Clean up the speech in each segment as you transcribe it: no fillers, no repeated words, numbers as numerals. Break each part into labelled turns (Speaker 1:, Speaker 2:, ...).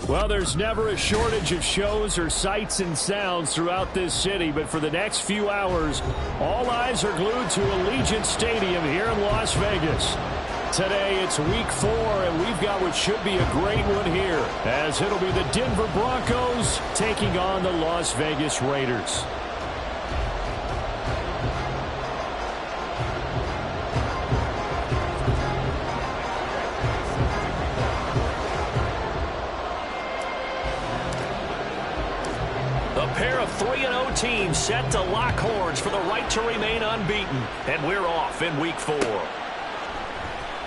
Speaker 1: Well, there's never a shortage of shows or sights and sounds throughout this city, but for the next few hours, all eyes are glued to Allegiant Stadium here in Las Vegas. Today, it's week 4, and we've got what should be a great one here, as it'll be the Denver Broncos taking on the Las Vegas Raiders.
Speaker 2: A pair of 3-0 teams set to lock horns for the right to remain unbeaten, and we're off in week 4.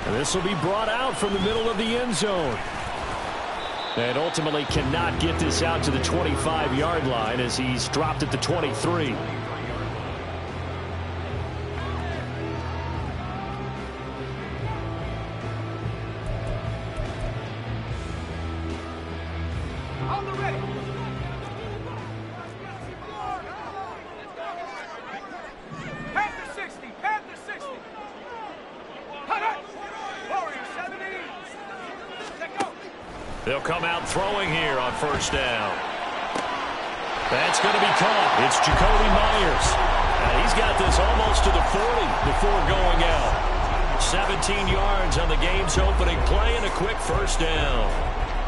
Speaker 1: And this will be brought out from the middle of the end zone. And ultimately cannot get this out to the 25-yard line as he's dropped at the 23.
Speaker 3: On the ready. Panther 60, Panther 60. Warrior 70. Let go.
Speaker 2: They'll come out throwing here on first down. That's going to be caught. It's Jacoby Myers. He's got this almost to the 40 before going out. 17 yards on the game's opening play and a quick first down.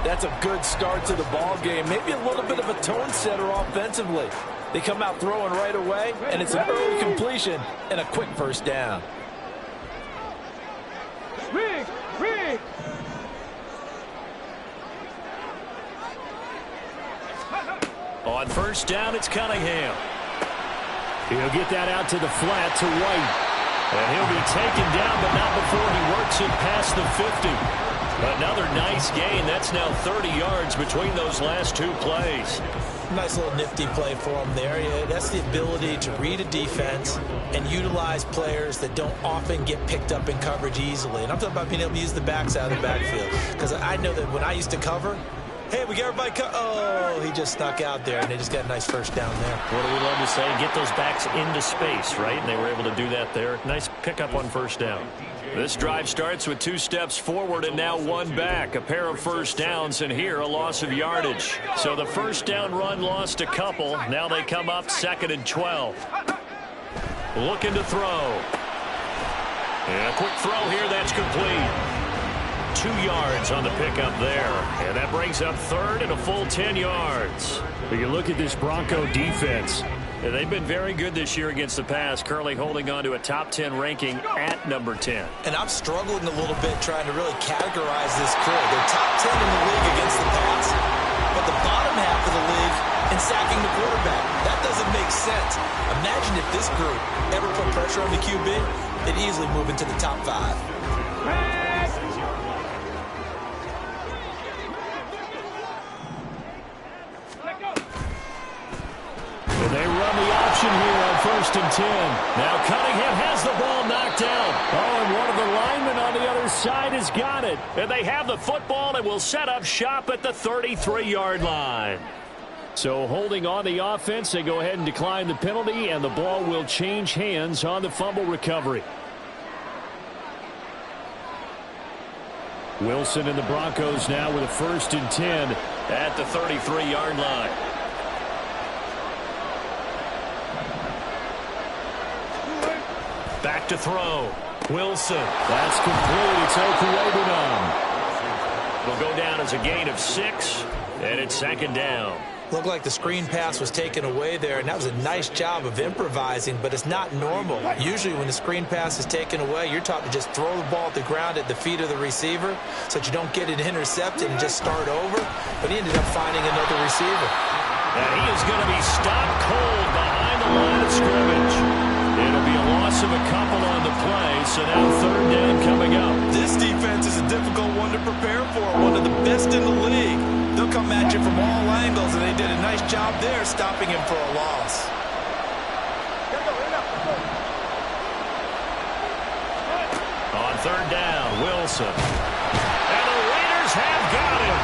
Speaker 4: That's a good start to the ball game. Maybe a little bit of a tone setter offensively. They come out throwing right away, and it's an early completion and a quick first down.
Speaker 3: Rig.
Speaker 2: On first down, it's Cunningham.
Speaker 1: He'll get that out to the flat to White. And he'll be taken down, but not before he works it past the 50. Another nice gain. That's now 30 yards between those last two plays.
Speaker 4: Nice little nifty play for him there. Yeah, that's the ability to read a defense and utilize players that don't often get picked up in coverage easily. And I'm talking about being able to use the backs out of the backfield. Because I know that when I used to cover, hey, we got everybody oh, he just snuck out there, and they just got a nice first down there.
Speaker 2: What do we love to say? Get those backs into space, right? And they were able to do that there. Nice pickup on first down. This drive starts with 2 steps forward and now 1 back. A pair of first downs, and here a loss of yardage. So the first down run lost a couple. Now they come up 2nd and 12. Looking to throw. And a quick throw here. That's complete. 2 yards on the pickup there. And that brings up 3rd and a full 10 yards.
Speaker 1: You look at this Bronco defense.
Speaker 2: They've been very good this year against the pass, currently holding on to a top 10 ranking at number 10.
Speaker 4: And I'm struggling a little bit trying to really categorize this crew. They're top 10 in the league against the pass, but the bottom half of the league in sacking the quarterback. That doesn't make sense. Imagine if this group ever put pressure on the QB, they'd easily move into the top 5.
Speaker 1: They run the option here on 1st and 10. Now Cunningham has the ball knocked out. Oh, and one of the linemen on the other side has got it.
Speaker 2: And they have the football and will set up shop at the 33-yard line.
Speaker 1: So holding on the offense, they go ahead and decline the penalty, and the ball will change hands on the fumble recovery. Wilson and the Broncos now with a 1st and 10
Speaker 2: at the 33-yard line. Back to throw. Wilson.
Speaker 1: That's complete. It's Okuegbunam.
Speaker 2: It'll go down as a gain of 6, and it's 2nd down.
Speaker 4: Looked like the screen pass was taken away there, and that was a nice job of improvising, but it's not normal. Usually when the screen pass is taken away, you're taught to just throw the ball at the ground at the feet of the receiver so that you don't get it intercepted and just start over, but he ended up finding another receiver.
Speaker 2: And he is going to be stopped cold behind the line of scrimmage. It'll be a loss of a couple on the play, so now 3rd down coming up.
Speaker 4: This defense is a difficult one to prepare for, one of the best in the league. They'll come at you from all angles, and they did a nice job there stopping him for a loss.
Speaker 2: On 3rd down, Wilson. And the Raiders have got him.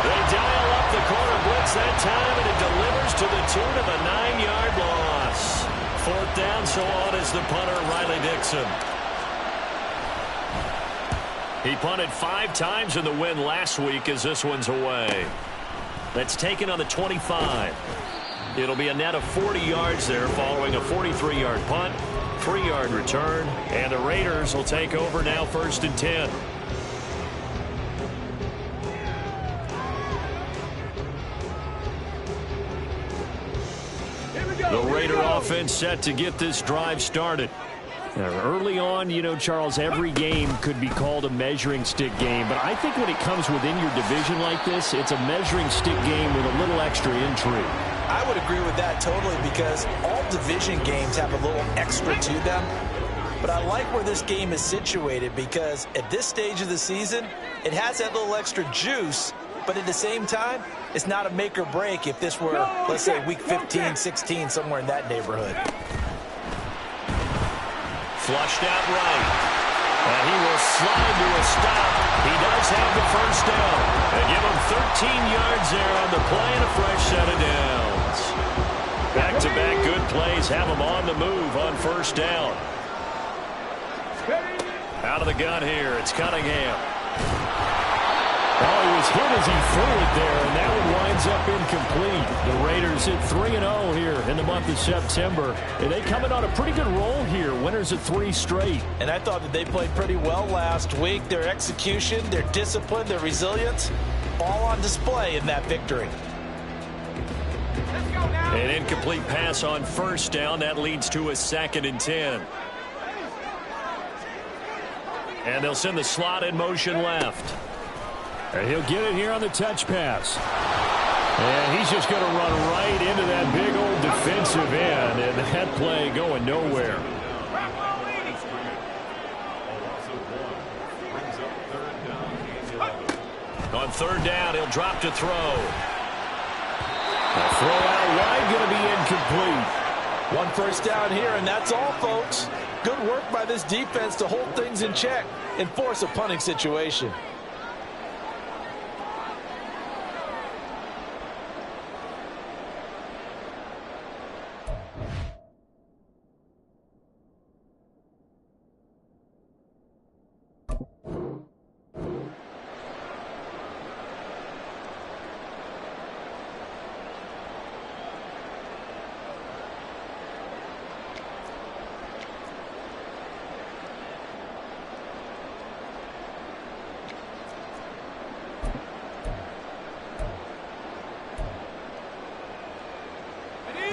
Speaker 2: They dial up the corner blitz that time, and it delivers to the tune of a 9-yard loss. 4th down, so on is the punter, Riley Dixon. He punted 5 times in the win last week as this one's away. That's taken on the 25. It'll be a net of 40 yards there following a 43-yard punt, 3-yard return, and the Raiders will take over now 1st and 10. The Raider offense set to get this drive started. Now, early on, you know, Charles, every game could be called a measuring stick game, but I think when it comes within your division like this, it's a measuring stick game with a little extra intrigue.
Speaker 4: I would agree with that totally, because all division games have a little extra to them. But I like where this game is situated, because at this stage of the season, it has that little extra juice, but at the same time, it's not a make or break if this were, let's say, week 15, 16, somewhere in that neighborhood.
Speaker 2: Flushed out right. And he will slide to a stop. He does have the first down. And give him 13 yards there on the play and a fresh set of downs. Back-to-back good plays have him on the move on first down. Out of the gun here, it's Cunningham.
Speaker 1: Oh, he was hit as he threw it there, and that one winds up incomplete. The Raiders hit 3-0 here in the month of September. And they coming on a pretty good roll here, winners of 3 straight.
Speaker 4: And I thought that they played pretty well last week. Their execution, their discipline, their resilience, all on display in that victory.
Speaker 2: An incomplete pass on first down. That leads to a 2nd and 10. And they'll send the slot in motion left.
Speaker 1: And he'll get it here on the touch pass. And he's just going to run right into that big old defensive end. And that play going nowhere.
Speaker 2: On 3rd down, he'll drop to throw.
Speaker 1: The throw out wide going to be incomplete.
Speaker 4: 1 first down here, and that's all, folks. Good work by this defense to hold things in check and force a punting situation.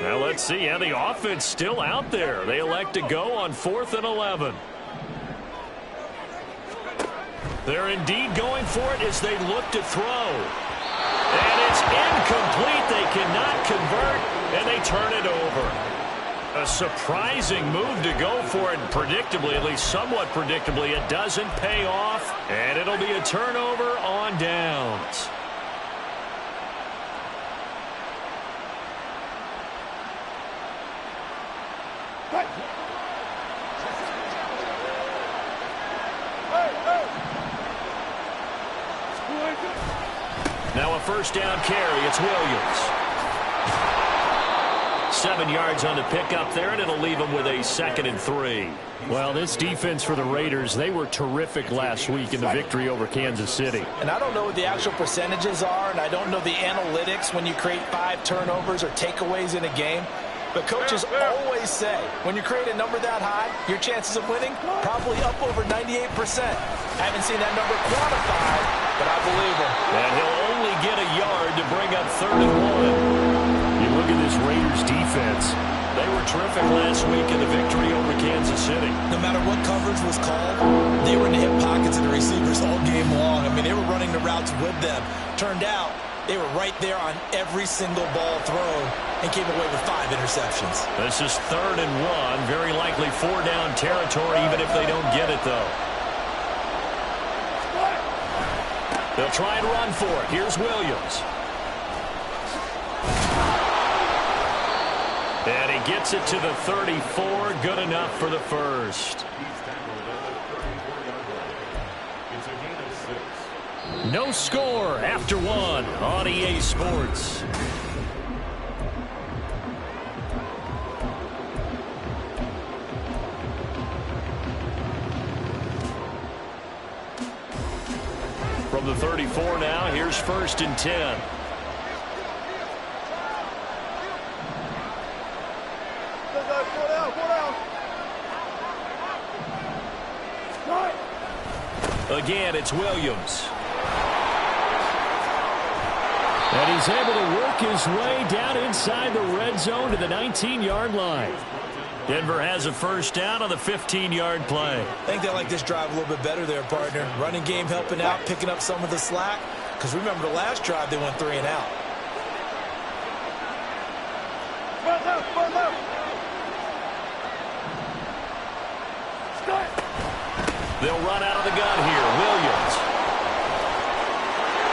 Speaker 2: Now let's see how the offense still out there. They elect to go on 4th and 11. They're indeed going for it as they look to throw. And it's incomplete. They cannot convert, and they turn it over. A surprising move to go for it, and predictably, at least somewhat predictably, it doesn't pay off, and it'll be a turnover on downs. Now a first down carry. It's Williams. 7 yards on the pickup there, and it'll leave him with a 2nd and 3.
Speaker 1: Well, this defense for the Raiders, they were terrific last week in the victory over Kansas City.
Speaker 4: And I don't know what the actual percentages are, and I don't know the analytics when you create 5 turnovers or takeaways in a game. But coaches always say, when you create a number that high, your chances of winning probably up over 98%. I haven't seen that number quantified, but I believe him.
Speaker 2: And he'll only get a yard to bring up 3rd and 1.
Speaker 1: You look at this Raiders defense.
Speaker 2: They were terrific last week in the victory over Kansas City.
Speaker 4: No matter what coverage was called, they were in the hip pockets of the receivers all game long. I mean, they were running the routes with them. Turned out, they were right there on every single ball thrown and came away with 5 interceptions.
Speaker 2: This is 3rd and 1. Very likely 4-down territory, even if they don't get it, though. They'll try and run for it. Here's Williams. And he gets it to the 34. Good enough for the first.
Speaker 1: No score after 1 on EA Sports.
Speaker 2: From the 34 now, here's 1st and 10. Again, it's Williams.
Speaker 1: And he's able to work his way down inside the red zone to the 19-yard line.
Speaker 2: Denver has a 1st down on the 15-yard play.
Speaker 4: I think they like this drive a little bit better there, partner. Running game helping out, picking up some of the slack. Because remember the last drive, they went 3 and out.
Speaker 2: They'll run out of the gun here. Williams.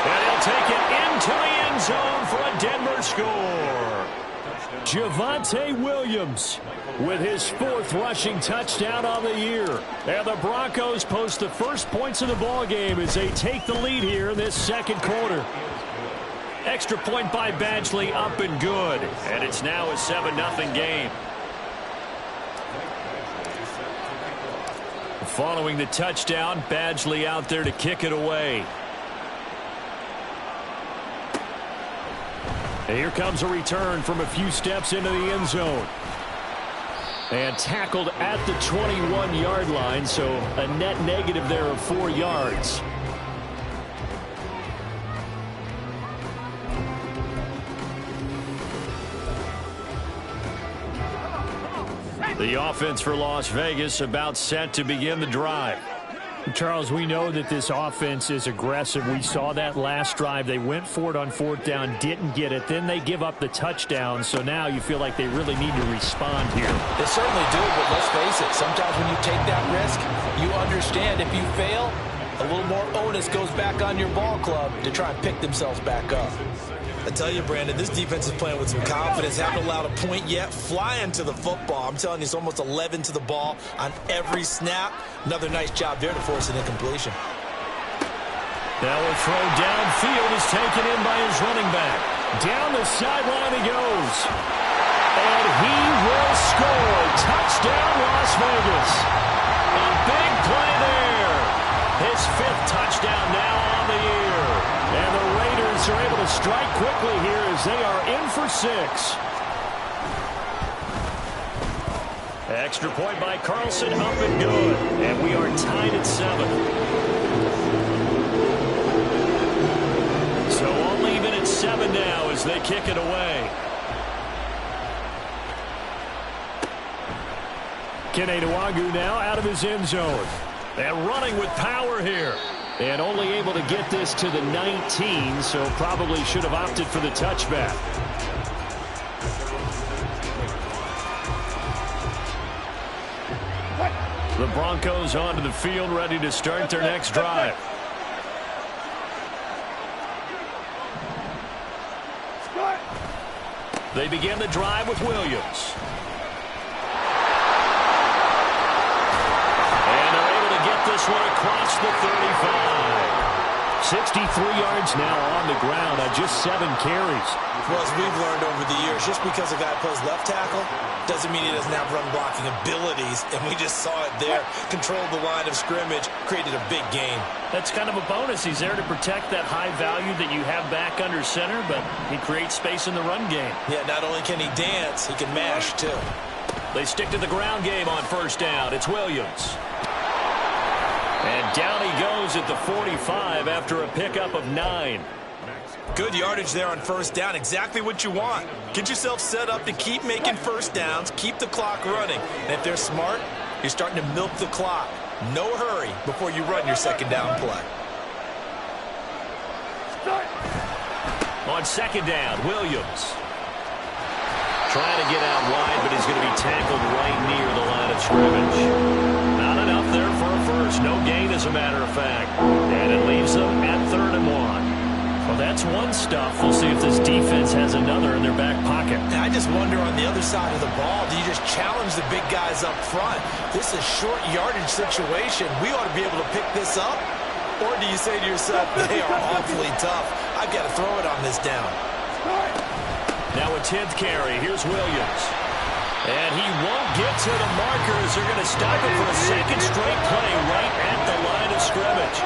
Speaker 2: And he'll take it into the end zone for a Denver score.
Speaker 1: Javonte Williams with his 4th rushing touchdown on the year. And the Broncos post the first points of the ball game as they take the lead here in this 2nd quarter.
Speaker 2: Extra point by Badgley, up and good. And it's now a 7-0 game. Following the touchdown, Badgley out there to kick it away.
Speaker 1: And here comes a return from a few steps into the end zone. And tackled at the 21-yard line, so a net negative there of 4 yards.
Speaker 2: The offense for Las Vegas about set to begin the drive.
Speaker 1: Charles, we know that this offense is aggressive. We saw that last drive. They went for it on 4th down, didn't get it. Then they give up the touchdown. So now you feel like they really need to respond here.
Speaker 4: They certainly do, but let's face it. Sometimes when you take that risk, you understand if you fail, a little more onus goes back on your ball club to try and pick themselves back up. I tell you, Brandon, this defense is playing with some confidence. Haven't allowed a point yet. Flying to the football. I'm telling you, it's almost 11 to the ball on every snap. Another nice job there to force an incompletion.
Speaker 2: Now a throw downfield is taken in by his running back.
Speaker 1: Down the sideline he goes. And he will score. Touchdown, Las Vegas.
Speaker 2: A big play there. His 5th touchdown now on the year.
Speaker 1: And the Raiders are able to strike quickly here as they are in for 6.
Speaker 2: Extra point by Carlson, up and good. And we are tied at 7. So only even at 7 now as they kick it away.
Speaker 1: Kene Nwangwu now out of his end zone.
Speaker 2: And running with power here.
Speaker 1: And only able to get this to the 19, so probably should have opted for the touchback.
Speaker 2: The Broncos onto the field, ready to start their next drive. They begin the drive with Williams. And they're able to get this one across the 35.
Speaker 1: 63 yards now on the ground on just 7 carries.
Speaker 4: Well, as we've learned over the years, just because a guy plays left tackle doesn't mean he doesn't have run blocking abilities. And we just saw it there. Controlled the line of scrimmage, created a big gain.
Speaker 2: That's kind of a bonus. He's there to protect that high value that you have back under center, but he creates space in the run game.
Speaker 4: Yeah, not only can he dance, he can mash, too.
Speaker 2: They stick to the ground game on 1st down. It's Williams. And down he goes at the 45 after a pickup of 9.
Speaker 4: Good yardage there on 1st down. Exactly what you want. Get yourself set up to keep making 1st downs, keep the clock running. And if they're smart, you're starting to milk the clock. No hurry before you run your 2nd down play.
Speaker 2: On 2nd down, Williams. Trying to get out wide, but he's going to be tackled right near the line of scrimmage. Not enough there for a first. No gain, as a matter of fact. And it leaves them at 3rd and 1. Well, that's one stuff. We'll see if this defense has another in their back pocket.
Speaker 4: And I just wonder on the other side of the ball, do you just challenge the big guys up front? This is a short yardage situation. We ought to be able to pick this up. Or do you say to yourself, they are awfully tough. I've got to throw it on this down.
Speaker 2: Now a 10th carry. Here's Williams. And he won't get to the markers. They're going to stop it for a 2nd straight play right at the line of scrimmage.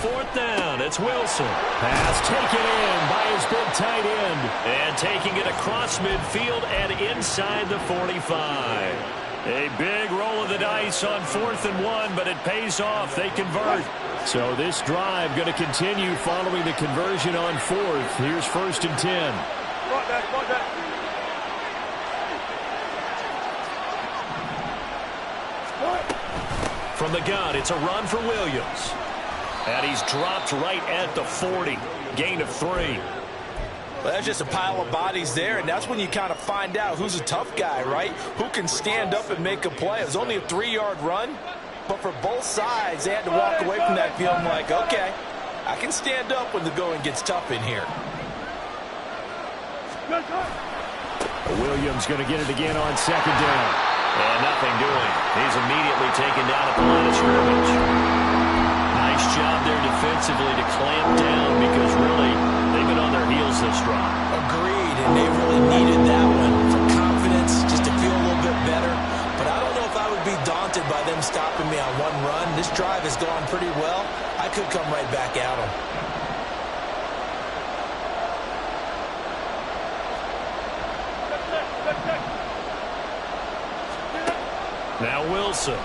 Speaker 2: 4th down. It's Wilson.
Speaker 1: Pass taken in by his big tight end.
Speaker 2: And taking it across midfield and inside the 45. A big roll of the dice on 4th and 1, but it pays off. They convert.
Speaker 1: So this drive going to continue following the conversion on 4th. Here's 1st and 10.
Speaker 2: From the gun, it's a run for Williams. And he's dropped right at the 40. Gain of 3.
Speaker 4: Well, that's just a pile of bodies there, and that's when you kind of find out who's a tough guy, right? Who can stand up and make a play. It was only a 3-yard run, but for both sides, they had to walk away from that field like, okay, I can stand up when the going gets tough in here.
Speaker 1: Williams going to get it again on 2nd down.
Speaker 2: And nothing doing. He's immediately taken down at the line of scrimmage. Nice job there defensively to clamp down because really they've been on their heels this drive.
Speaker 4: Agreed, and they really needed that one for confidence, just to feel a little bit better. But I don't know if I would be daunted by them stopping me on one run. This drive has gone pretty well. I could come right back at them.
Speaker 2: Now Wilson.
Speaker 1: Work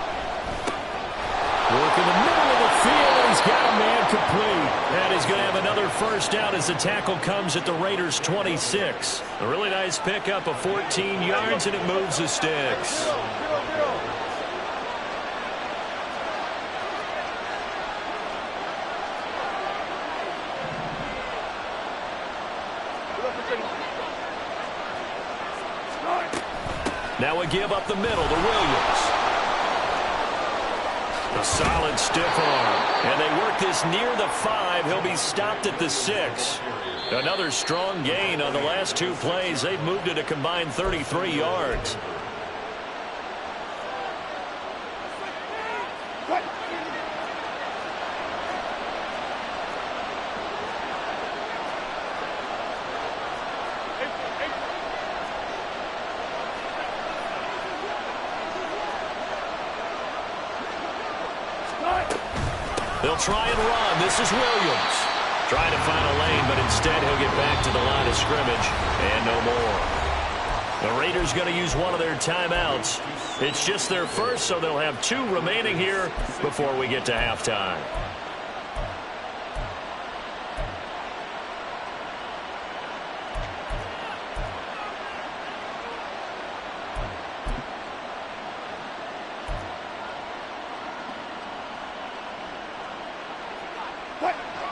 Speaker 1: in the middle of the field, and he's got a man complete.
Speaker 2: And he's going to have another 1st down as the tackle comes at the Raiders' 26. A really nice pickup of 14 yards, and it moves the sticks. Now we give up the middle to Williams. A solid stiff arm. And they work this near the 5. He'll be stopped at the 6. Another strong gain on the last 2 plays. They've moved it a combined 33 yards. They'll try and run. This is Williams. Trying to find a lane, but instead he'll get back to the line of scrimmage. And no more. The Raiders going to use one of their timeouts. It's just their first, so they'll have 2 remaining here before we get to halftime.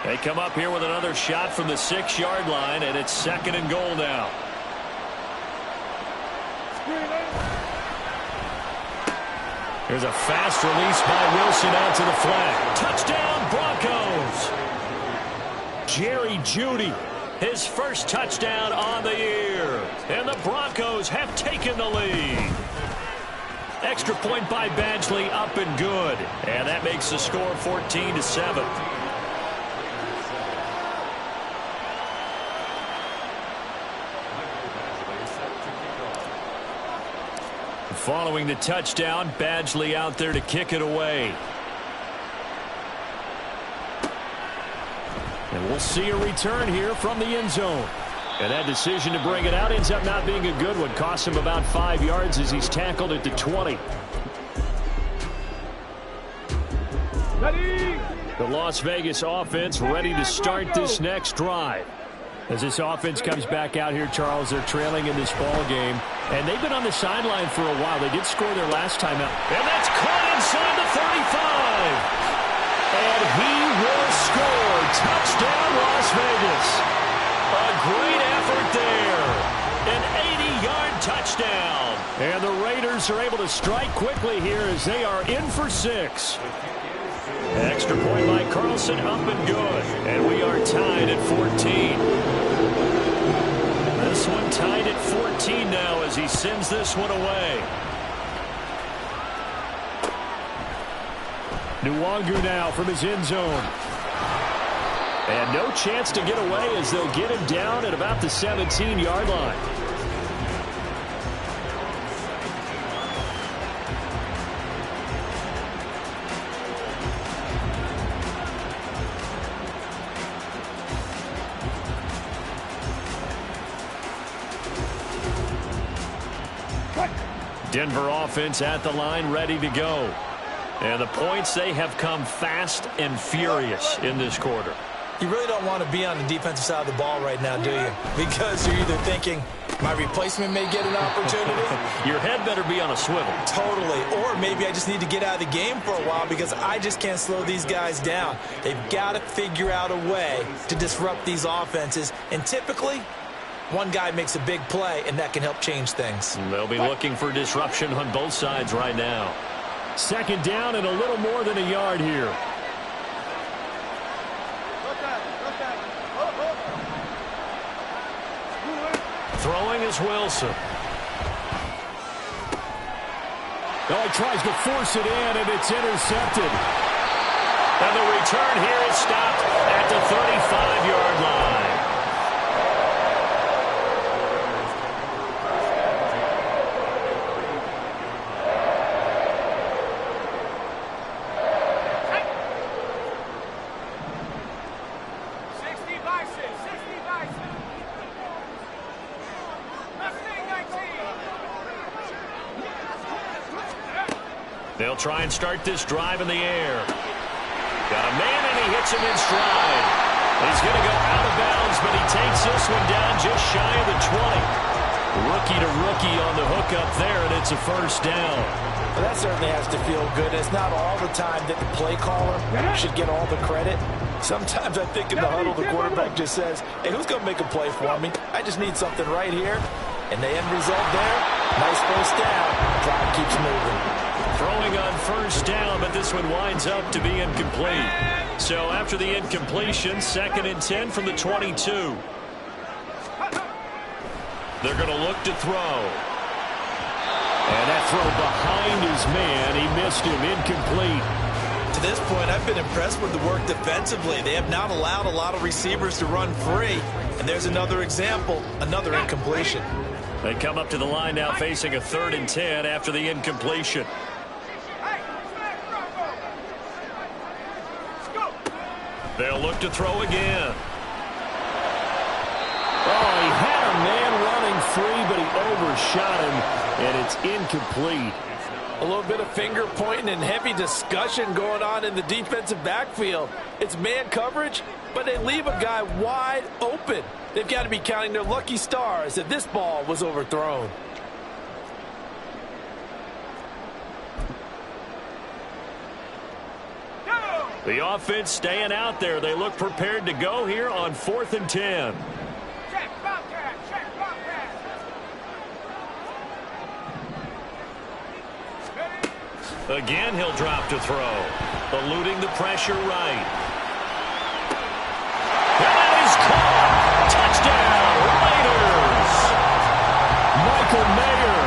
Speaker 2: They come up here with another shot from the 6-yard line, and it's 2nd and goal now. Here's a fast release by Wilson out to the flat. Touchdown, Broncos! Jerry Jeudy, his first touchdown on the year. And the Broncos have taken the lead. Extra point by Badgley, up and good. And that makes the score 14-7. Following the touchdown, Badgley out there to kick it away. And we'll see a return here from the end zone. And that decision to bring it out ends up not being a good one. Costs him about 5 yards as he's tackled at the 20.
Speaker 3: Ready.
Speaker 1: The Las Vegas offense ready to start this next drive. As this offense comes back out here, Charles, they're trailing in this ball game. And they've been on the sideline for a while. They did score their last time out.
Speaker 2: And that's caught inside the 35.
Speaker 1: And he will score. Touchdown, Las Vegas.
Speaker 2: A great effort there. An 80-yard touchdown.
Speaker 1: And the Raiders are able to strike quickly here as they are in for 6. Extra point by Carlson, up and good. And we are tied at 14. This one tied at 14 now as he sends this one away. Nwangu now from his end zone. And no chance to get away as they'll get him down at about the 17-yard line.
Speaker 2: Denver offense at the line, ready to go. And the points, they have come fast and furious in this quarter.
Speaker 4: You really don't want to be on the defensive side of the ball right now, do you? Because you're either thinking, my replacement may get an opportunity.
Speaker 2: Your head better be on a swivel.
Speaker 4: Totally. Or maybe I just need to get out of the game for a while because I just can't slow these guys down. They've got to figure out a way to disrupt these offenses. And typically, one guy makes a big play, and that can help change things.
Speaker 2: They'll be looking for disruption on both sides right now.
Speaker 1: Second down and a little more than a yard here.
Speaker 2: Throwing is Wilson.
Speaker 1: Oh, he tries to force it in, and it's intercepted.
Speaker 2: And the return here is stopped at the 35-yard line. They'll try and start this drive in the air. Got a man, and he hits him in stride. He's going to go out of bounds, but he takes this one down just shy of the 20. Rookie to rookie on the hook up there, and it's a first down.
Speaker 4: Well, that certainly has to feel good. It's not all the time that the play caller should get all the credit. Sometimes I think in the huddle, the quarterback just says, hey, who's going to make a play for me? I just need something right here. And the end result there, nice first down. Drive keeps moving.
Speaker 2: Throwing on first down, but this one winds up to be incomplete. So after the incompletion, 2nd and 10 from the 22. They're going to look to throw.
Speaker 1: And that throw behind his man, he missed him, incomplete.
Speaker 4: To this point, I've been impressed with the work defensively. They have not allowed a lot of receivers to run free. And there's another example, another incompletion.
Speaker 2: They come up to the line now facing a 3rd and 10 after the incompletion. They'll look to throw again.
Speaker 1: Oh, he had a man running free, but he overshot him, and it's incomplete.
Speaker 5: A little bit of finger pointing and heavy discussion going on in the defensive backfield. It's man coverage, but they leave a guy wide open. They've got to be counting their lucky stars that this ball was overthrown.
Speaker 2: The offense staying out there. They look prepared to go here on 4th and 10.
Speaker 3: Check, Bobcat, check, Bobcat.
Speaker 2: Again, he'll drop to throw. Eluding the pressure right. That is caught. Touchdown, Raiders.
Speaker 1: Michael Mayer.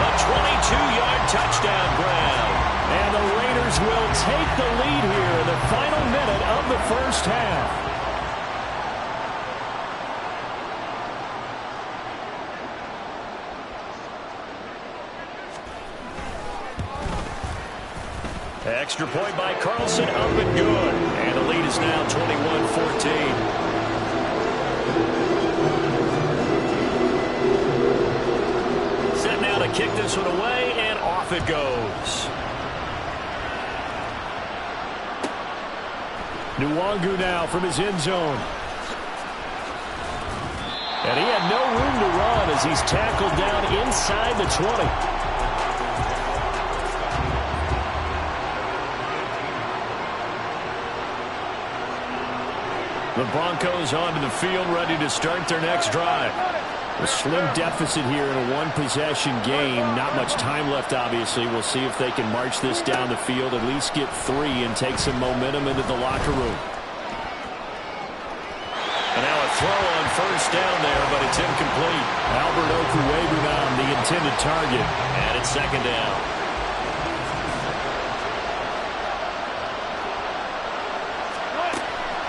Speaker 2: A 22-yard touchdown grab.
Speaker 1: And the Raiders will take the lead here in the final minute of the first half.
Speaker 2: Extra point by Carlson, up and good. And the lead is now 21-14. Set now to kick this one away, and off it goes.
Speaker 1: Nwangu now from his end zone. And he had no room to run as he's tackled down inside the 20. The Broncos onto the field, ready to start their next drive. A slim deficit here in a one-possession game. Not much time left, obviously. We'll see if they can march this down the field, at least get 3 and take some momentum into the locker room.
Speaker 2: And now a throw on first down there, but it's incomplete.
Speaker 1: Albert Okwuegbunam, the intended target.
Speaker 2: And it's 2nd down.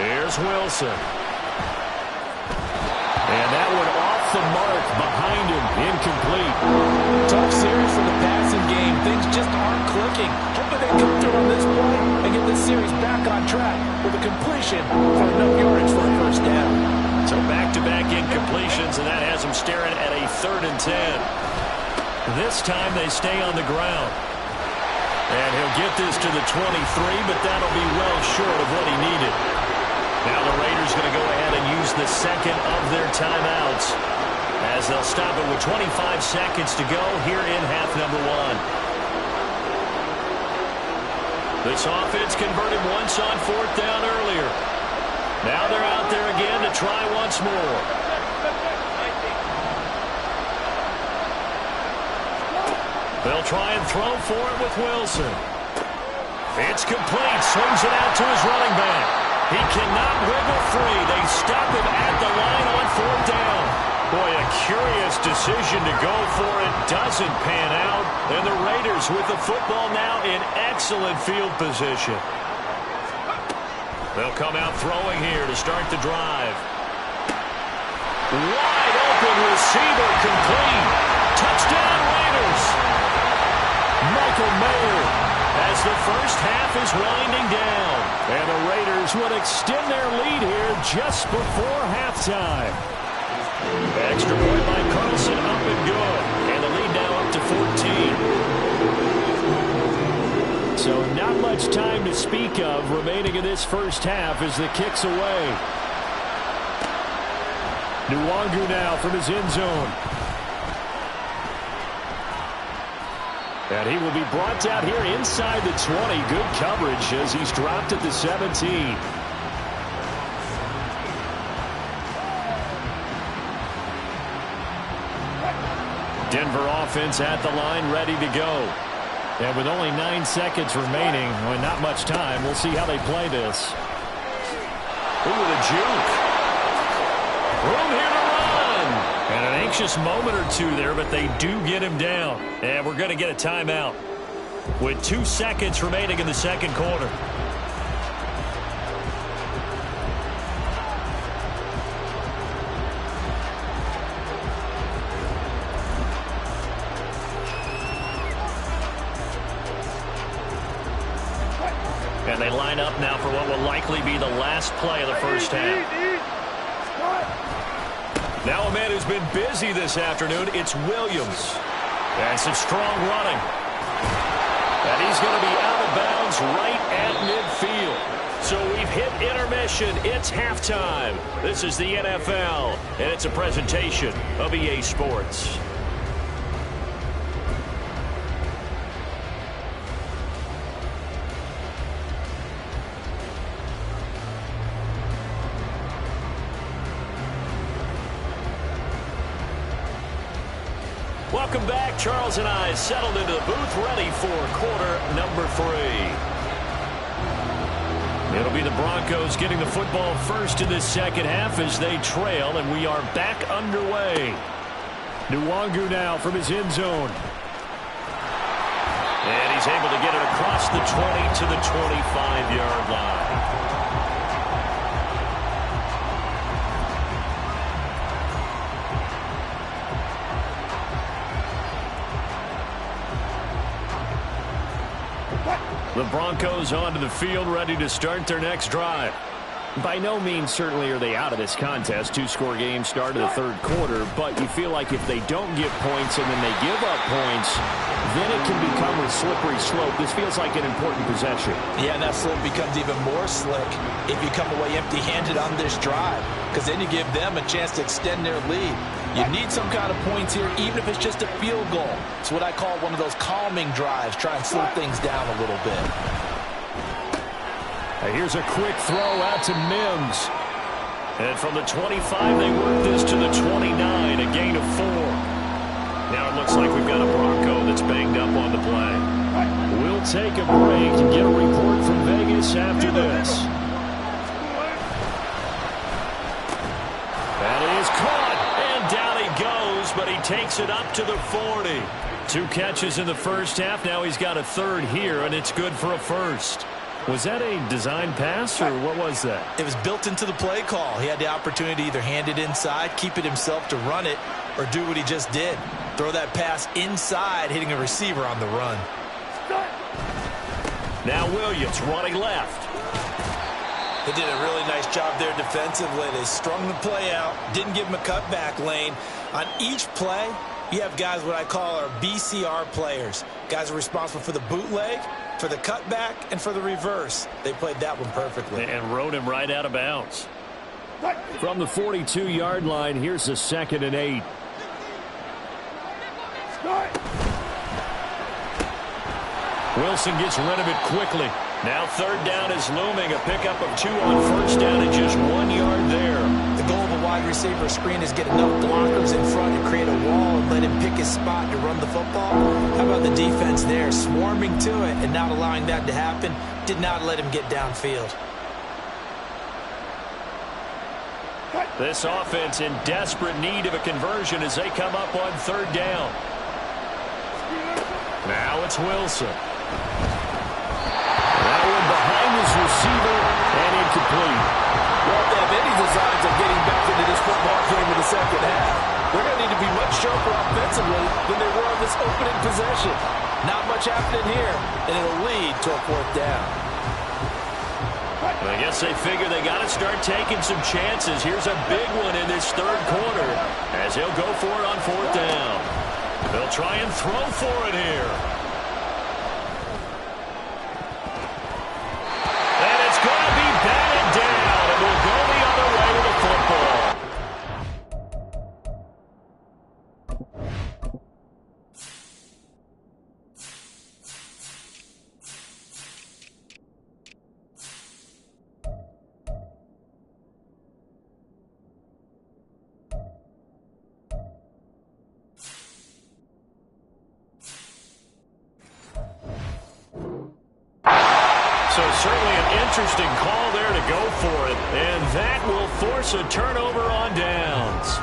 Speaker 2: Here's Wilson.
Speaker 1: And that one off the mark behind him, incomplete.
Speaker 5: Tough series for the passing game. Things just aren't clicking. Hoping they come through on this play and get this series back on track with a completion for enough yardage for a first down.
Speaker 2: So back-to-back incompletions, and that has them staring at a 3rd and 10. This time they stay on the ground. And he'll get this to the 23, but that'll be well short of what he needed. Now the Raiders going to go ahead and use the second of their timeouts as they'll stop it with 25 seconds to go here in half number one. This offense converted once on fourth down earlier. Now they're out there again to try once more. They'll try and throw for it with Wilson. It's complete. Swings it out to his running back. He cannot wiggle free. They stop him at the line on fourth down. Boy, a curious decision to go for it. Doesn't pan out. And the Raiders with the football now in excellent field position. They'll come out throwing here to start the drive. Wide open receiver complete. Touchdown Raiders. Michael Mayer as the first half is winding down.
Speaker 1: And the Raiders would extend their lead here just before halftime.
Speaker 2: Extra point by Carlson, up and good. And the lead now up to 14.
Speaker 1: So not much time to speak of remaining in this first half as the kick's away. Nwangu now from his end zone. And he will be brought down here inside the 20. Good coverage as he's dropped at the 17. Denver offense at the line, ready to go. And with only 9 seconds remaining, well, not much time, we'll see how they play this.
Speaker 2: Ooh, with a juke. Room here to run. And an anxious moment or two there, but they do get him down. And we're going to get a timeout with 2 seconds remaining in the second quarter. And they line up now for what will likely be the last play of the first half. Now a man who's been busy this afternoon, it's Williams. And some strong running. And he's going to be out of bounds right at midfield. So we've hit intermission. It's halftime. This is the NFL, and it's a presentation of EA Sports. Welcome back. Charles and I settled into the booth, ready for quarter number 3. It'll be the Broncos getting the football first in this second half as they trail, and we are back underway.
Speaker 1: Nwangu now from his end zone.
Speaker 2: And he's able to get it across the 20 to the 25-yard line. The Broncos onto the field, ready to start their next drive.
Speaker 1: By no means certainly are they out of this contest. 2-score game start of the third quarter, but you feel like if they don't get points and then they give up points, then it can become a slippery slope. This feels like an important possession.
Speaker 4: Yeah, and that slope becomes even more slick if you come away empty-handed on this drive, because then you give them a chance to extend their lead. You need some kind of points here, even if it's just a field goal. It's what I call one of those calming drives. Try and slow things down a little bit.
Speaker 1: Here's a quick throw out to Mims.
Speaker 2: And from the 25, they work this to the 29, a gain of 4. Now it looks like we've got a Bronco that's banged up on the play.
Speaker 1: We'll take a break and get a report from Vegas after this.
Speaker 2: That is caught, and down he goes, but he takes it up to the 40.
Speaker 1: 2 catches in the first half. Now he's got a third here, and it's good for a first. Was that a design pass, or what was that?
Speaker 4: It was built into the play call. He had the opportunity to either hand it inside, keep it himself to run it, or do what he just did. Throw that pass inside, hitting a receiver on the run.
Speaker 2: Now Williams running left.
Speaker 4: They did a really nice job there defensively. They strung the play out, didn't give him a cutback lane. On each play, You have guys what I call our BCR players. Guys are responsible for the bootleg, for the cutback, and for the reverse. They played that one perfectly.
Speaker 2: And rode him right out of bounds.
Speaker 1: From the 42-yard line, here's a 2nd and 8.
Speaker 2: Wilson gets rid of it quickly. Now 3rd down is looming. A pickup of 2 on 1st down and just 1 yard there.
Speaker 4: The goal of a wide receiver screen is get enough blockers in front to create a wall and let him pick his spot to run the football. How about the defense there, swarming to it and not allowing that to happen? Did not let him get downfield.
Speaker 2: This offense in desperate need of a conversion as they come up on 3rd down. Now it's Wilson.
Speaker 1: That one behind his receiver and incomplete.
Speaker 5: Well, if they have any designs of getting back into this football game in the second half, they're going to need to be much sharper offensively than they were on this opening possession. Not much happening here, and it'll lead to a 4th down.
Speaker 2: I guess they figure they got to start taking some chances. Here's a big one in this 3rd quarter as he'll go for it on 4th down. They'll try and throw for it here. And it's going to be batted down, and we'll go the other way with the football. So certainly an interesting call there to go for it, and that will force a turnover on downs.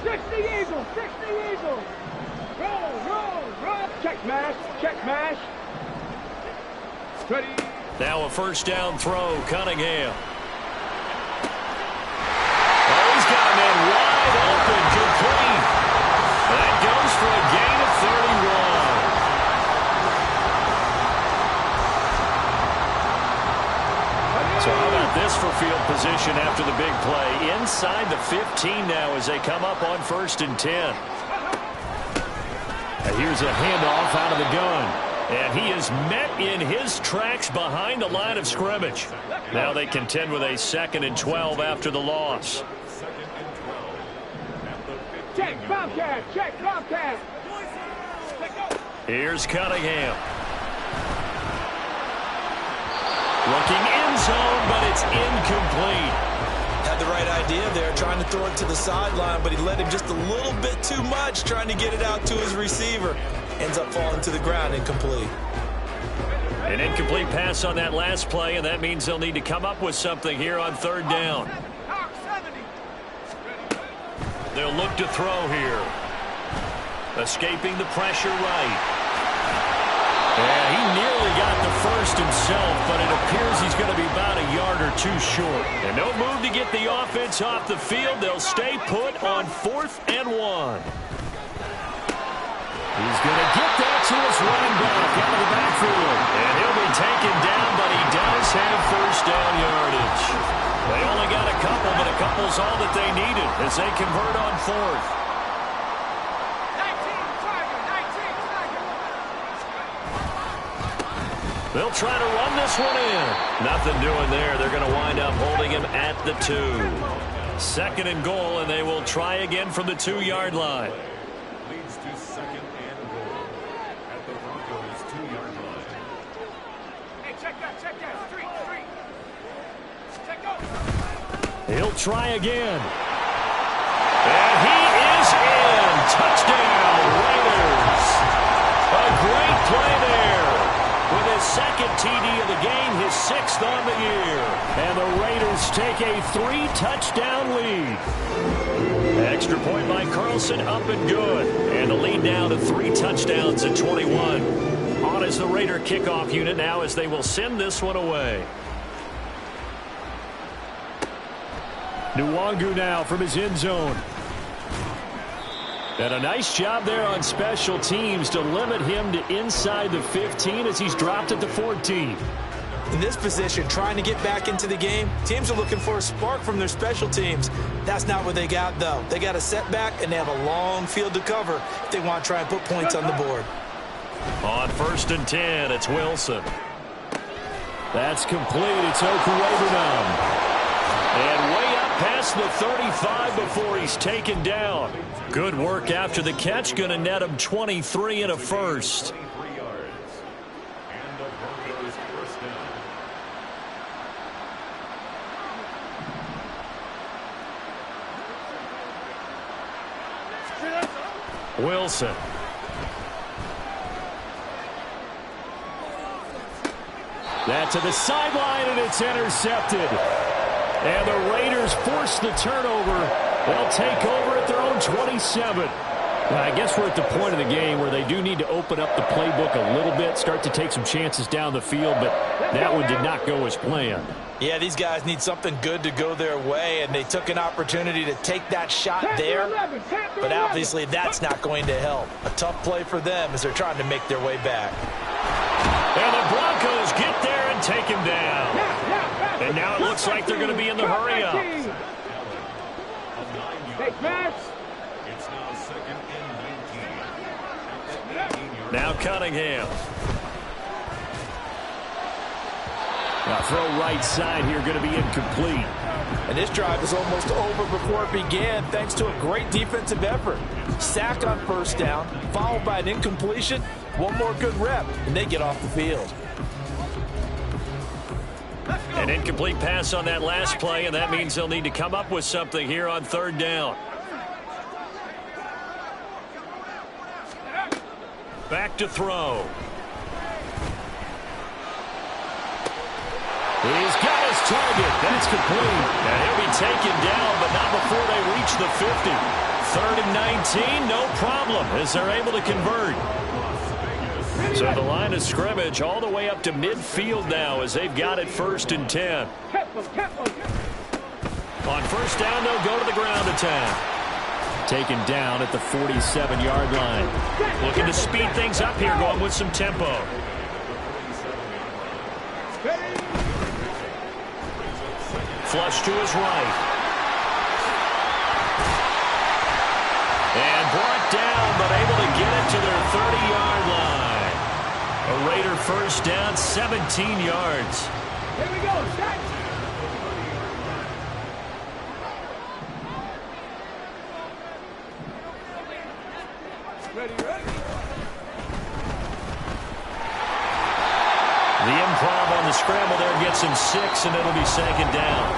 Speaker 3: Six the Eagles, 6 the Eagles. Roll. Check mash. Ready.
Speaker 2: Now a 1st down throw, Cunningham. He's got a man wide open, complete. That goes for a gain of 31. So how about this for field position after the big play? Inside the 15 now as they come up on 1st and 10.
Speaker 1: And here's a handoff out of the gun.
Speaker 2: And he is met in his tracks behind the line of scrimmage. Now they contend with a 2nd and 12 after the loss.
Speaker 3: Check Bobcat.
Speaker 2: Here's Cunningham. Looking end zone, but it's incomplete.
Speaker 4: Had the right idea there, trying to throw it to the sideline, but he let him just a little bit too much, trying to get it out to his receiver. Ends up falling to the ground, incomplete.
Speaker 2: An incomplete pass on that last play, and that means they'll need to come up with something here on 3rd down. They'll look to throw here. Escaping the pressure right. Yeah, he nearly got the first himself, but it appears he's going to be about a yard or 2 short. And no move to get the offense off the field. They'll stay put on 4th and 1.
Speaker 1: He's going to get that to his running back out of the backfield.
Speaker 2: And he'll be taken down, but he does have 1st down yardage. They only got a couple, but a couple's all that they needed as they convert on 4th.
Speaker 3: 19
Speaker 2: They'll try to run this one in. Nothing doing there. They're going to wind up holding him at the 2. 2nd and goal, and they will try again from the 2-yard line.
Speaker 6: Leads to 2nd and goal at the Broncos' 2-yard line.
Speaker 3: Hey, check that. 3. Check go.
Speaker 2: He'll try again. And he is in. Touchdown, Raiders. A great play there. With his 2nd TD of the game, his 6th on the year.
Speaker 1: And the Raiders take a 3-touchdown lead.
Speaker 2: Extra point by Carlson, up and good. And the lead now to 3 touchdowns at 21. On is the Raider kickoff unit now as they will send this one away.
Speaker 1: Nwangu now from his end zone. And a nice job there on special teams to limit him to inside the 15 as he's dropped at the 14.
Speaker 4: In this position, trying to get back into the game, teams are looking for a spark from their special teams. That's not what they got, though. They got a setback, and they have a long field to cover if they want to try and put points on the board.
Speaker 2: On 1st and 10, it's Wilson.
Speaker 1: That's complete. It's Okuwebunam.
Speaker 2: And way up past the 35 before he's taken down. Good work after the catch. Going to net him 23 and a first. Wilson.
Speaker 1: That to the sideline, and it's intercepted. And the Raiders force the turnover. They'll take over at their own 27. Now, I guess we're at the point of the game where they do need to open up the playbook a little bit, start to take some chances down the field, but that one did not go as planned.
Speaker 4: Yeah, these guys need something good to go their way, and they took an opportunity to take that shot there, but obviously that's not going to help. A tough play for them as they're trying to make their way back.
Speaker 2: And the Broncos get there and take him down. And now it looks like they're going to be in the hurry up.
Speaker 6: It's now 2nd and 19.
Speaker 2: Now Cunningham.
Speaker 1: Now throw right side here, going to be incomplete.
Speaker 5: And this drive is almost over before it began thanks to a great defensive effort. Sack on 1st down, followed by an incompletion. One more good rep, and they get off the field.
Speaker 2: An incomplete pass on that last play, and that means they'll need to come up with something here on 3rd down. Back to throw.
Speaker 1: He's got his target. That's complete.
Speaker 2: And he'll be taken down, but not before they reach the 50. 3rd and 19, no problem, as they're able to convert. So the line of scrimmage all the way up to midfield now as they've got it 1st and 10. On 1st down, they'll go to the ground attack.
Speaker 1: Taken down at the 47-yard line.
Speaker 2: Looking to speed things up here, going with some tempo. Flush to his right. And brought down, but able to get it to their 30-yard line. A Raider 1st down, 17 yards.
Speaker 3: Here we go, set. Ready.
Speaker 2: The improv on the scramble there gets him 6, and it'll be 2nd down.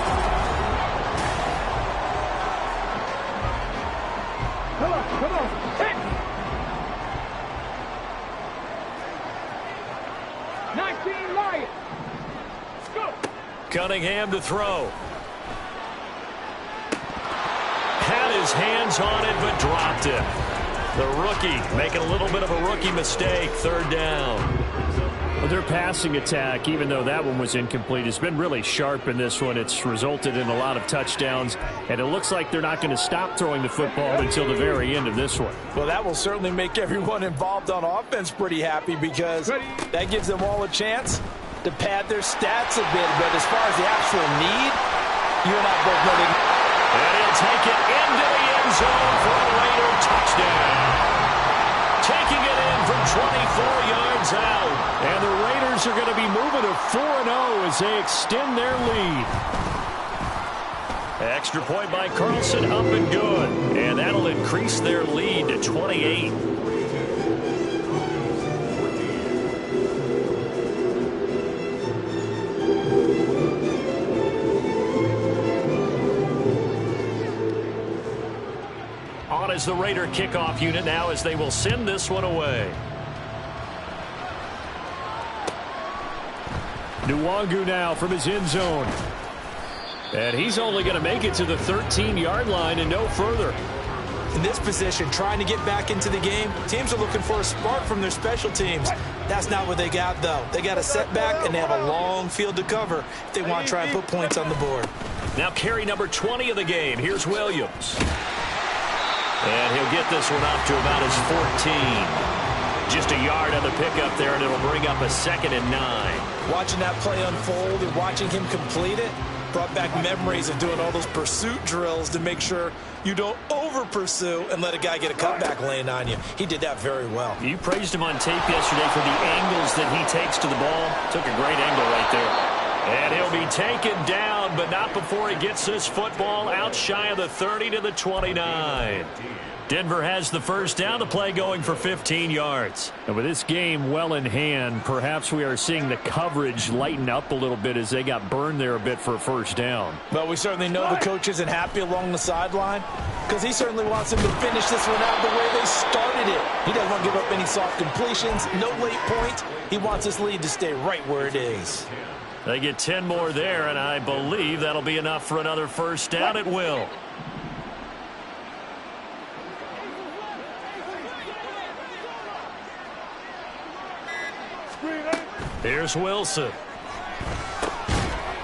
Speaker 3: Come on. Hit. 19 Lions. Let's go.
Speaker 2: Cunningham to throw. Had his hands on it, but dropped it. The rookie making a little bit of a rookie mistake. 3rd down.
Speaker 1: Well, their passing attack, even though that one was incomplete, has been really sharp in this one. It's resulted in a lot of touchdowns, and it looks like they're not going to stop throwing the football until the very end of this one.
Speaker 5: Well, that will certainly make everyone involved on offense pretty happy because that gives them all a chance to pad their stats a bit. But as far as the actual need, you and I both know that.
Speaker 2: And he'll take it into the end zone for a Raider touchdown. Taking it in from 24 yards out.
Speaker 1: And the Raiders are going to be moving to 4-0 as they extend their lead.
Speaker 2: Extra point by Carlson, up and good. And that'll increase their lead to 28. On is the Raider kickoff unit now as they will send this one away.
Speaker 1: Nwangu now from his end zone. And he's only going to make it to the 13-yard line and no further.
Speaker 4: In this position, trying to get back into the game, teams are looking for a spark from their special teams. That's not what they got, though. They got a setback, and they have a long field to cover if they want to try and put points on the board.
Speaker 2: Now carry number 20 of the game. Here's Williams. And he'll get this one up to about his 14. Just a yard on the pickup there, and it'll bring up a 2nd and 9.
Speaker 4: Watching that play unfold and watching him complete it brought back memories of doing all those pursuit drills to make sure you don't over-pursue and let a guy get a cutback lane on you. He did that very well.
Speaker 2: You praised him on tape yesterday for the angles that he takes to the ball. Took a great angle right there. And he'll be taken down, but not before he gets this football out shy of the 30 to the 29. Denver has the first down, the play going for 15 yards.
Speaker 1: And with this game well in hand, perhaps we are seeing the coverage lighten up a little bit as they got burned there a bit for a first down.
Speaker 4: Well, we certainly know the coach isn't happy along the sideline because he certainly wants him to finish this one out the way they started it. He doesn't want to give up any soft completions, no late points. He wants this lead to stay right where it is.
Speaker 2: They get 10 more there, and I believe that'll be enough for another first down. It will. Here's Wilson.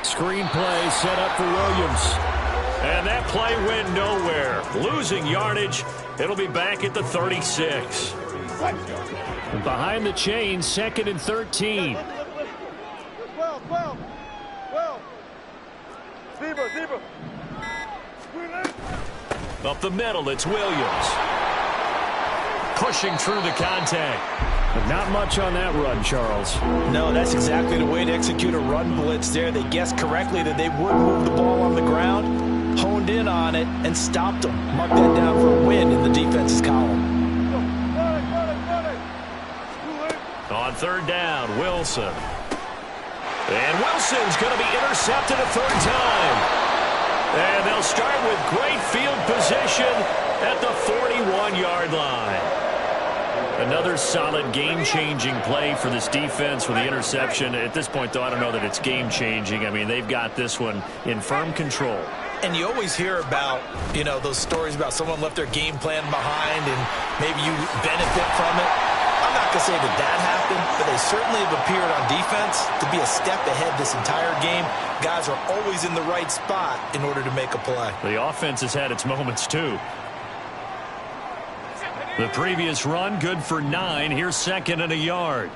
Speaker 1: Screen play set up for Williams.
Speaker 2: And that play went nowhere. Losing yardage. It'll be back at the 36.
Speaker 1: Behind the chain, 2nd and 13.
Speaker 3: 12. Zebra.
Speaker 2: Up the middle, it's Williams. Pushing through the contact.
Speaker 1: But not much on that run, Charles.
Speaker 4: No, that's exactly the way to execute a run blitz there. They guessed correctly that they would move the ball on the ground, honed in on it, and stopped them. Mark that down for a win in the defense's column.
Speaker 2: On third down, Wilson. And Wilson's going to be intercepted a third time. And they'll start with great field position at the 41-yard line. Another solid game-changing play for this defense with the interception. At this point, though, I don't know that it's game-changing. I mean, they've got this one in firm control.
Speaker 4: And you always hear about, those stories about someone left their game plan behind and maybe you benefit from it. I'm not going to say that happened, but they certainly have appeared on defense to be a step ahead this entire game. Guys are always in the right spot in order to make a play.
Speaker 2: The offense has had its moments, too. The previous run, good for 9. Here's 2nd and a yard.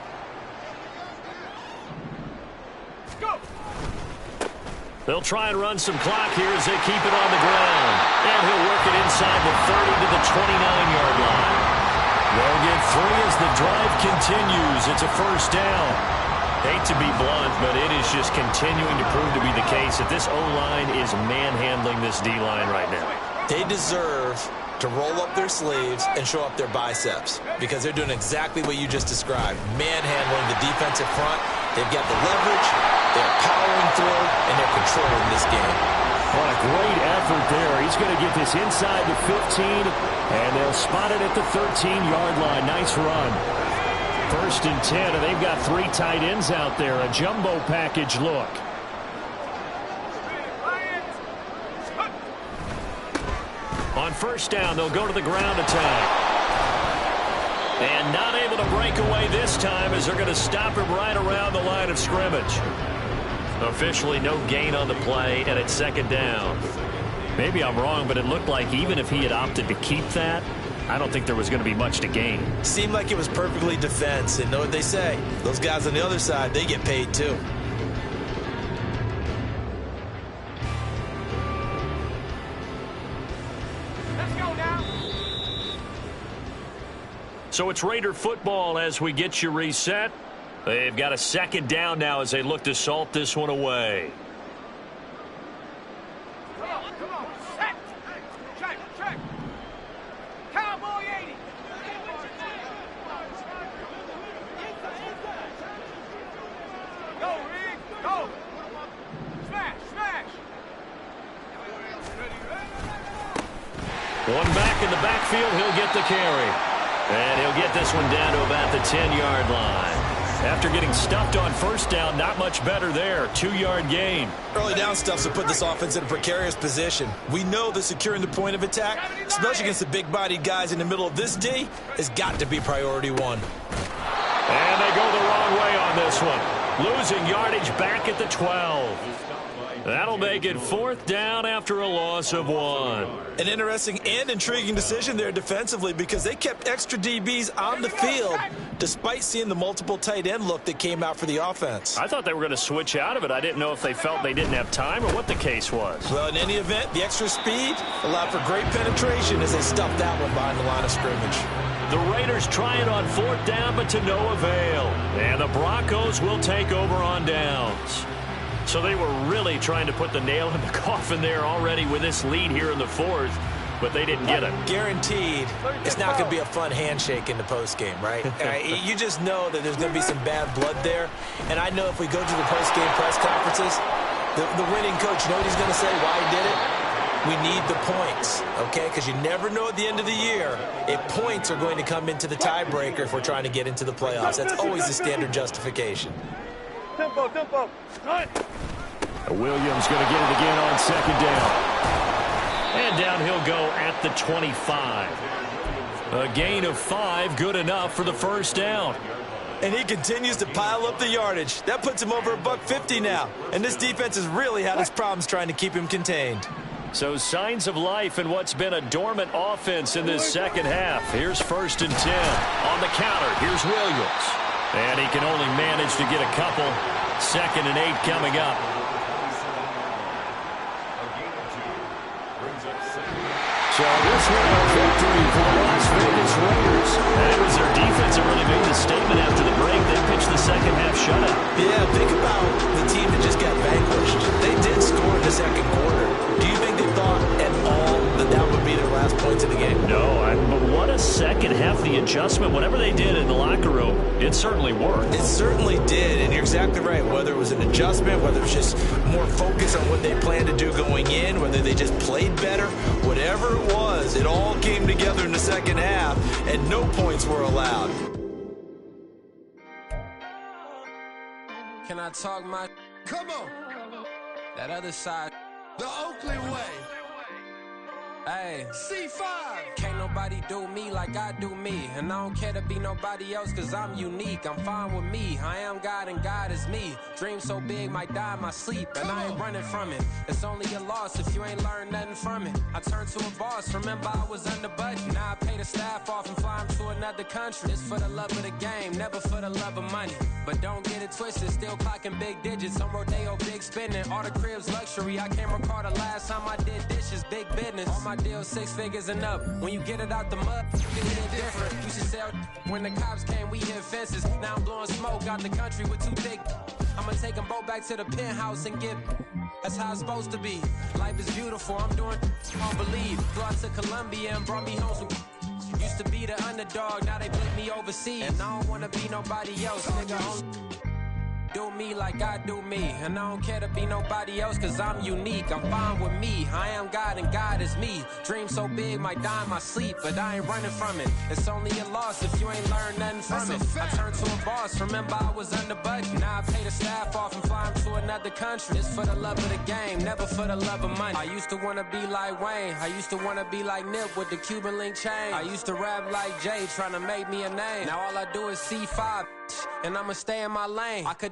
Speaker 2: They'll try and run some clock here as they keep it on the ground. And he'll work it inside the 30 to the 29-yard line. They'll get 3 as the drive continues. It's a first down. Hate to be blunt, but it is just continuing to prove to be the case that this O-line is manhandling this D-line right now.
Speaker 4: They deserve to roll up their sleeves and show up their biceps because they're doing exactly what you just described, manhandling the defensive front. They've got the leverage, they're powering through, and they're controlling this game.
Speaker 1: What a great effort there. He's going to get this inside the 15, and they'll spot it at the 13-yard line. Nice run. 1st and 10, and they've got 3 tight ends out there. A jumbo package look.
Speaker 2: On first down, they'll go to the ground attack. And not able to break away this time as they're going to stop him right around the line of scrimmage. Officially no gain on the play, and it's 2nd down. Maybe I'm wrong, but it looked like even if he had opted to keep that, I don't think there was going to be much to gain.
Speaker 4: Seemed like it was perfectly defense, and know what they say. Those guys on the other side, they get paid too.
Speaker 2: So it's Raider football as we get you reset. They've got a 2nd down now as they look to salt this one away.
Speaker 3: Come on. Set. Check. Cowboy 80. Go, Rick. Go. Smash.
Speaker 2: One back in the backfield, he'll get the carry. And he'll get this one down to about the 10-yard line. After getting stuffed on first down, not much better there. 2-yard gain.
Speaker 4: Early down stuffs will put this offense in a precarious position. We know that securing the point of attack, especially against the big-bodied guys in the middle of this D, has got to be priority 1.
Speaker 2: And they go the wrong way on this one. Losing yardage back at the 12. That'll make it 4th down after a loss of 1.
Speaker 4: An interesting and intriguing decision there defensively because they kept extra DBs on the field despite seeing the multiple tight end look that came out for the offense.
Speaker 2: I thought they were going to switch out of it. I didn't know if they felt they didn't have time or what the case was.
Speaker 4: Well, in any event, the extra speed allowed for great penetration as they stuffed that one behind the line of scrimmage.
Speaker 2: The Raiders try it on 4th down, but to no avail. And the Broncos will take over on downs. So they were really trying to put the nail in the coffin there already with this lead here in the 4th, but they didn't get it.
Speaker 4: Guaranteed, it's not going to be a fun handshake in the postgame, right? You just know that there's going to be some bad blood there. And I know if we go to the postgame press conferences, the winning coach, you know what he's going to say, why he did it? We need the points, okay? Because you never know at the end of the year if points are going to come into the tiebreaker if we're trying to get into the playoffs. That's always the standard justification.
Speaker 3: Tempo. Run.
Speaker 1: Williams going to get it again on 2nd down.
Speaker 2: And down he'll go at the 25. A gain of 5, good enough for the 1st down.
Speaker 4: And he continues to pile up the yardage. That puts him over $150 now. And this defense has really had its problems trying to keep him contained.
Speaker 2: So signs of life in what's been a dormant offense in this second half. Here's 1st and 10. On the counter, here's Williams. And he can only manage to get a couple. 2nd and 8 coming up.
Speaker 1: So this one a victory for the Las Vegas Raiders.
Speaker 2: That was their defense that really made the statement after the break. They pitched the second half shutout.
Speaker 4: Yeah, think about the team that just got vanquished. They did score in the second quarter. Do you think they thought at all that that would be their last points of the game?
Speaker 2: No, but what a second half, the adjustment, whatever they did in the locker room, it certainly worked.
Speaker 4: It certainly did, and you're exactly right. Whether it was an adjustment, whether it was just more focus on what they planned to do going in, whether they just played better, whatever it was, it all came together in the second half, and no points were allowed.
Speaker 7: Can I talk my...
Speaker 8: Come on.
Speaker 7: That other side...
Speaker 8: The Oakley way.
Speaker 7: Hey.
Speaker 8: C5.
Speaker 7: Can't nobody do me like I do me. And I don't care to be nobody else cause I'm unique. I'm fine with me. I am God and God is me. Dream so big might die in my sleep. And I ain't running from it. It's only a loss if you ain't learned nothing from it. I turned to a boss. Remember I was under budget. Now I pay the staff off and fly them to another country. It's for the love of the game, never for the love of money. But don't get it twisted. Still clocking big digits. On Rodeo, big spending. All the cribs luxury. I can't recall the last time I did dishes. Big business. All my deals 6 figures and up. When you get it out the mud, it hit different. You should sell when the cops came, we hit fences. Now I'm blowing smoke out the country with 2 thick. I'ma take them both back to the penthouse and get. That's how it's supposed to be. Life is beautiful. I'm doing I don't believe. Flew out to Colombia and brought me home some. Used to be the underdog, now they put me overseas. And I don't wanna be nobody else, nigga. Do me like I do me. And I don't care to be nobody else cause I'm unique. I'm fine with me. I am God and God is me. Dream so big might die in my sleep. But I ain't running from it. It's only a loss if you ain't learned nothing from it. I turned to a boss. Remember I was under budget. Now I pay the staff off and fly them to another country. It's for the love of the game, never for the love of money. I used to wanna be like Wayne. I used to wanna be like Nip with the Cuban link chain. I used to rap like Jay trying to make me a name. Now all I do is C5 and I'ma stay in my lane. I could